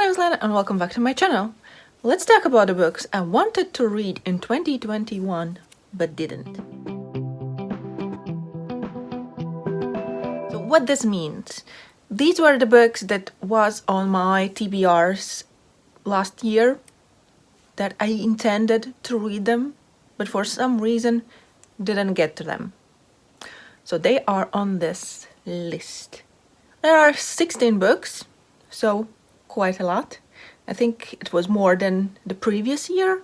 name is Liene and welcome back to my channel. Let's talk about the books I wanted to read in 2021 but didn't. So what this means, these were the books that was on my TBRs last year that I intended to read them, but for some reason didn't get to them. So they are on this list. There are 16 books, so quite a lot. I think it was more than the previous year.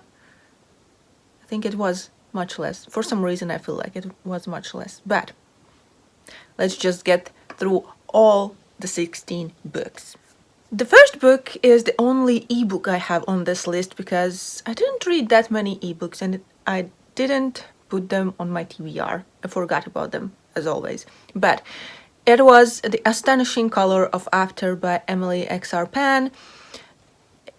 I think it was much less. For some reason I feel like it was much less. But let's just get through all the 16 books. The first book is the only ebook I have on this list because I didn't read that many ebooks and I didn't put them on my TBR. I forgot about them, as always. But it was The Astonishing Color of After by Emily X.R. Pan.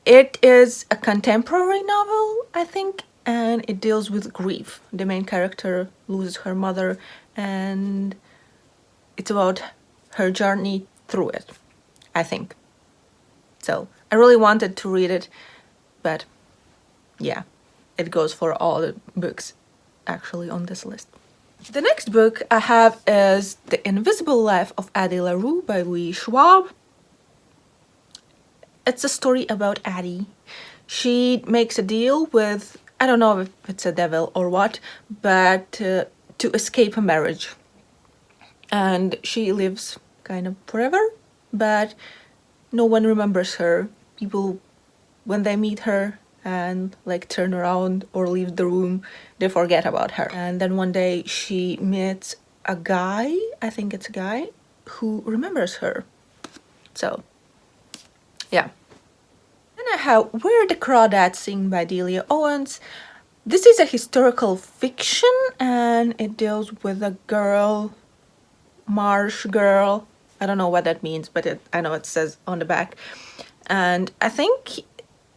It is a contemporary novel, I think, and it deals with grief. The main character loses her mother and it's about her journey through it, I think. So I really wanted to read it, but yeah, it goes for all the books actually on this list. The next book I have is The Invisible Life of Addie LaRue by Louis Schwab. It's a story about Addie. She makes a deal with, I don't know if it's a devil or what, but to escape a marriage. And she lives kind of forever, but no one remembers her. People, when they meet her and like turn around or leave the room, they forget about her. And then one day she meets a guy, I think it's a guy, who remembers her. So yeah. Then I have Where the Crawdad Sing by Delia Owens. This is a historical fiction and it deals with a girl, marsh girl. I don't know what that means, but I know it says on the back. And I think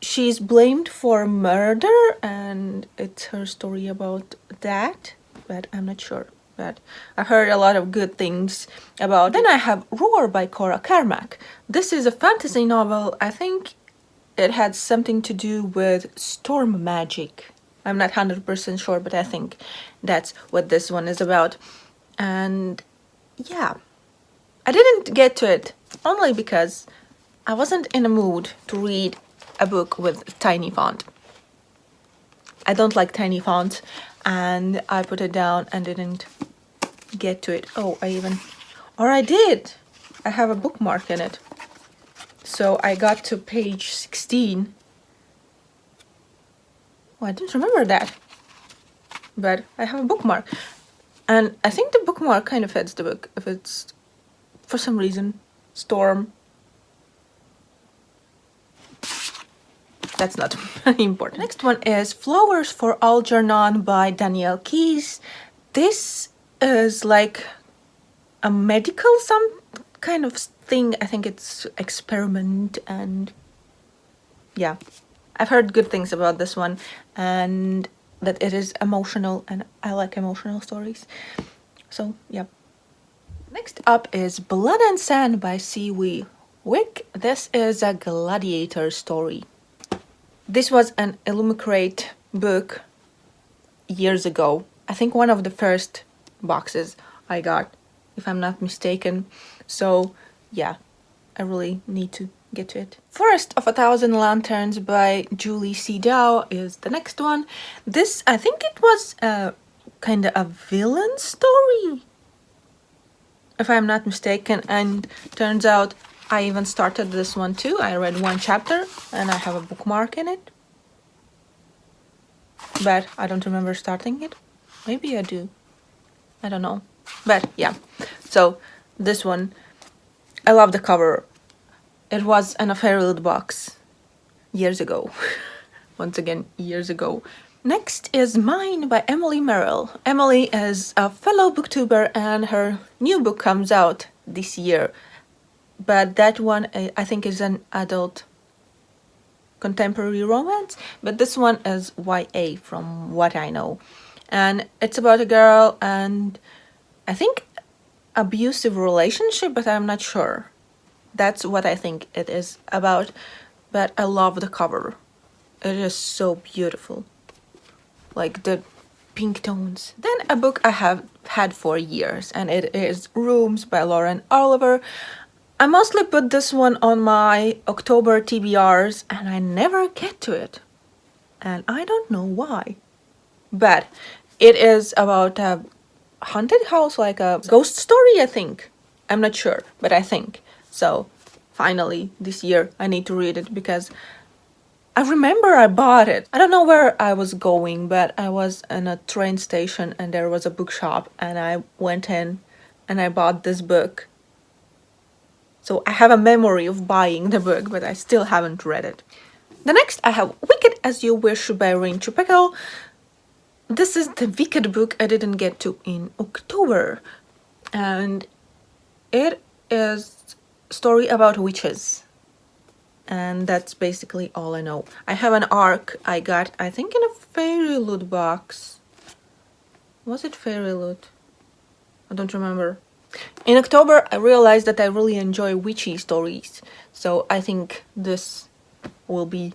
she's blamed for murder and it's her story about that, but I'm not sure. But I've heard a lot of good things about. Then I have Roar by Cora Carmack. This is a fantasy novel. I think it had something to do with storm magic. I'm not 100% sure, but I think that's what this one is about. And yeah, I didn't get to it only because I wasn't in a mood to read a book with tiny font. I don't like tiny fonts and I put it down and didn't get to it. Oh, I did. I have a bookmark in it. So I got to page 16. Oh, I didn't remember that. But I have a bookmark. And I think the bookmark kind of fits the book. If it's, for some reason, storm. That's not important. Next one is Flowers for Algernon by Danielle Keyes. This is like a medical some kind of thing. I think it's experiment and yeah. I've heard good things about this one and that it is emotional and I like emotional stories. So yeah. Next up is Blood and Sand by C.W. Wick. This is a gladiator story. This was an Illumicrate book years ago. I think one of the first boxes I got, if I'm not mistaken. So yeah, I really need to get to it. Forest of a Thousand Lanterns by Julie C. Dow is the next one. This, I think it was kind of a villain story, if I'm not mistaken, and turns out I even started this one too. I read one chapter and I have a bookmark in it. But I don't remember starting it. Maybe I do. I don't know. But yeah. So this one, I love the cover. It was in a Fairyland box years ago. Once again, years ago. Next is Mine by Emily Merrill. Emily is a fellow booktuber and her new book comes out this year. But that one, I think, is an adult contemporary romance. But this one is YA from what I know. And it's about a girl and I think abusive relationship, but I'm not sure. That's what I think it is about. but I love the cover. It is so beautiful. Like the pink tones. Then a book I have had for years, and it is Rooms by Lauren Oliver. I mostly put this one on my October TBRs, and I never get to it. And I don't know why. But it is about a haunted house, like a ghost story, I think. I'm not sure, but I think. So finally, this year, I need to read it because I remember I bought it. I don't know where I was going, but I was in a train station and there was a bookshop, and I went in and I bought this book. So I have a memory of buying the book, but I still haven't read it. The next I have Wicked As You Wish by Riene Reads. This is the Wicked book I didn't get to in October. And it is a story about witches. And that's basically all I know. I have an arc I got, I think, in a Fairy Loot box. Was it Fairy Loot? I don't remember. In October, I realized that I really enjoy witchy stories, so I think this will be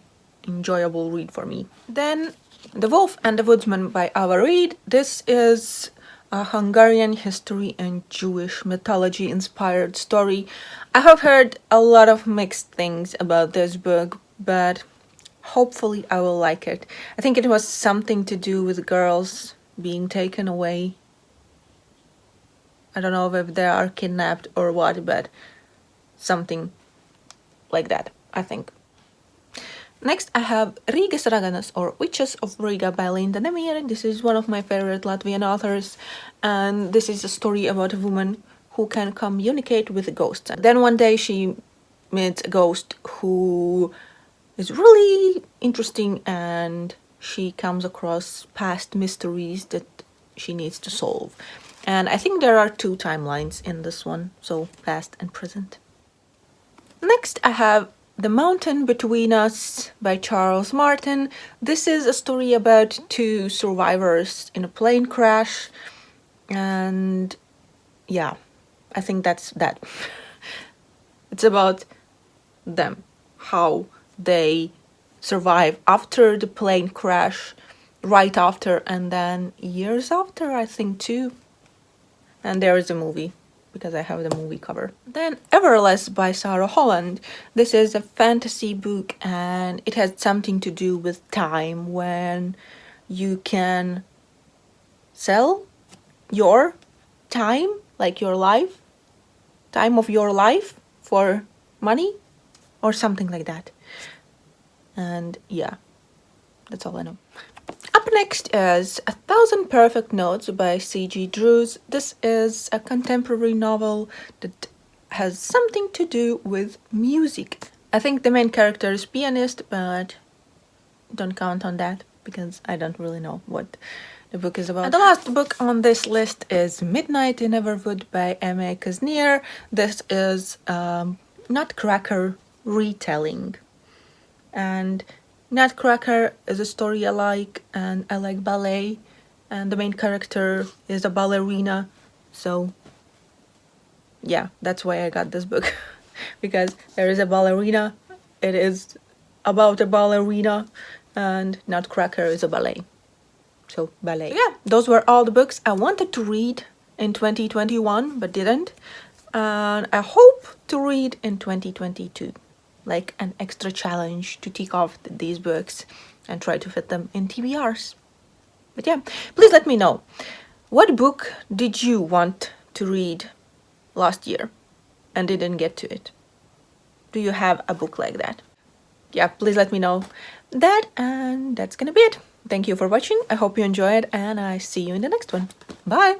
enjoyable read for me. Then The Wolf and the Woodsman by LaRue. This is a Hungarian history and Jewish mythology inspired story. I have heard a lot of mixed things about this book, but hopefully I will like it. I think it was something to do with girls being taken away. I don't know if they are kidnapped or what, but something like that, I think. Next, I have Riga's Raganas, or Witches of Riga by Liene Reads. This is one of my favorite Latvian authors, and this is a story about a woman who can communicate with ghosts. Then one day she meets a ghost who is really interesting, and she comes across past mysteries that she needs to solve. And I think there are 2 timelines in this one, so past and present. Next, I have The Mountain Between Us by Charles Martin. This is a story about 2 survivors in a plane crash. And yeah, I think that's that. It's about them, how they survive after the plane crash, right after, and then years after, I think, too. And there is a movie, because I have the movie cover. Then Everlast by Sarah Holland. This is a fantasy book, and it has something to do with time, when you can sell your time, like your life, time of your life, for money or something like that. And yeah, that's all I know. Up next is 1,000 Perfect Notes by C.G. Drews. This is a contemporary novel that has something to do with music. I think the main character is pianist, but don't count on that because I don't really know what the book is about. And the last book on this list is Midnight in Everwood by M.A. Kaznier. This is Nutcracker retelling. And Nutcracker is a story I like, and I like ballet, and the main character is a ballerina, so yeah, that's why I got this book. Because there is a ballerina, it is about a ballerina, and Nutcracker is a ballet. So ballet. Yeah, those were all the books I wanted to read in 2021 but didn't, and I hope to read in 2022. Like an extra challenge to tick off these books and try to fit them in TBRs. But yeah, please let me know, what book did you want to read last year and didn't get to it? Do you have a book like that? Yeah, please let me know that, and that's gonna be it. Thank you for watching. I hope you enjoyed, and I see you in the next one. Bye!